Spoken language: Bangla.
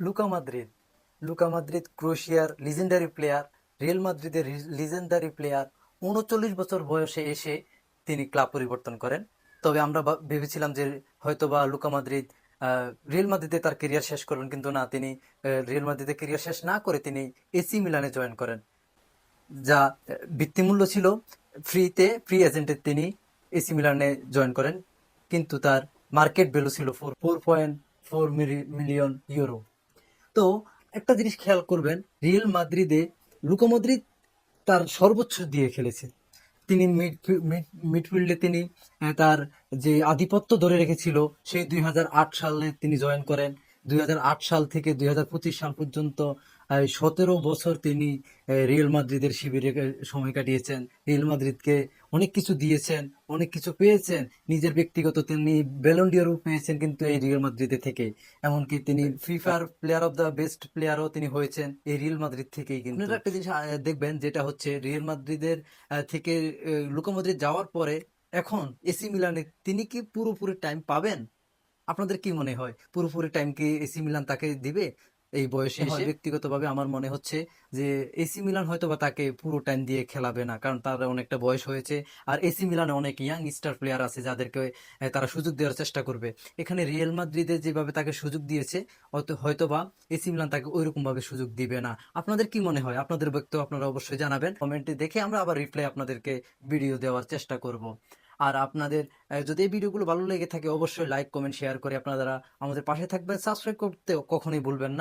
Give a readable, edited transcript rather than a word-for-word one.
লুকা মাদ্রিদ লুকা মাদ্রিদ ক্রোয়েশিয়ার লিজেন্ডারি প্লেয়ার, রিয়াল মাদ্রিদের লিজেন্ডারি প্লেয়ার। 39 বছর বয়সে এসে তিনি ক্লাব পরিবর্তন করেন। তবে আমরা ভেবেছিলাম যে হয়তোবা লুকা মাদ্রিদ রিয়াল মাদ্রিদে তার কেরিয়ার শেষ করবেন, কিন্তু না, তিনি রিয়াল মাদ্রিদে কেরিয়ার শেষ না করে তিনি এসি মিলানে জয়েন করেন। যা ভিত্তিমূল্য ছিল ফ্রি এজেন্টে তিনি এসি মিলানে জয়েন করেন, কিন্তু তার মার্কেট ভ্যালু ছিল 4.4 মিলিয়ন ইউরো। তো একটা জিনিস খেয়াল করবেন, রিয়াল মাদ্রিদে লুকা মদ্রিদ তার সর্বোচ্চ দিয়ে খেলেছে। তিনি মিডফিল্ডে তিনি তার যে আধিপত্য ধরে রেখেছিল, সেই 2008 সালে তিনি জয়েন করেন। 2008 সাল থেকে 2025 সাল পর্যন্ত 17 বছর তিনি রিয়াল মাদ্রিদের শিবিরে সময় কাটিয়েছেন। রিয়াল মাদ্রিদকে অনেক কিছু দিয়েছেন, অনেক কিছু পেয়েছেন। নিজের ব্যক্তিগত তিনি ব্যালন ডি'রও পেয়েছেন কিন্তু এই রিয়াল মাদ্রিদে থেকে। এমনকি তিনি ফিফার প্লেয়ার অফ দ্য বেস্ট প্লেয়ারও তিনি হয়েছেন এই রিয়াল মাদ্রিদ থেকেই। কিন্তু আপনারা একটা জিনিস দেখবেন, যেটা হচ্ছে রিয়াল মাদ্রিদের থেকে লুকা মদ্রিদ যাওয়ার পরে এখন এসি মিলানে তিনি কি পুরোপুরি টাইম পাবেন? আপনাদের কি মনে হয়, পুরোপুরি টাইম কি এসি মিলান তাকে দিবে এই বয়সে এসে? ব্যক্তিগতভাবে আমার মনে হচ্ছে যে এসি মিলান হয়তোবা তাকে পুরো টাইম দিয়ে খেলাবে না, কারণ তার অনেকটা বয়স হয়েছে। আর এসি মিলানে অনেক ইয়াং স্টার প্লেয়ার আছে যাদেরকে তারা সুযোগ দেওয়ার চেষ্টা করবে। এখানে রিয়াল মাদ্রিদে যেভাবে তাকে সুযোগ দিয়েছে, হয়তোবা এসি মিলান তাকে ওইরকম ভাবে সুযোগ দিবে না। আপনাদের কি মনে হয়? আপনাদের বক্তব্য আপনারা অবশ্যই জানাবেন কমেন্টে, দেখে আমরা আবার রিপ্লাই আপনাদেরকে ভিডিও দেওয়ার চেষ্টা করব। আর আপনাদের যদি এই ভিডিওগুলো ভালো লেগে থাকে, অবশ্যই লাইক কমেন্ট শেয়ার করে আপনারা আমাদের পাশে থাকবেন। সাবস্ক্রাইব করতে কখনোই ভুলবেন না।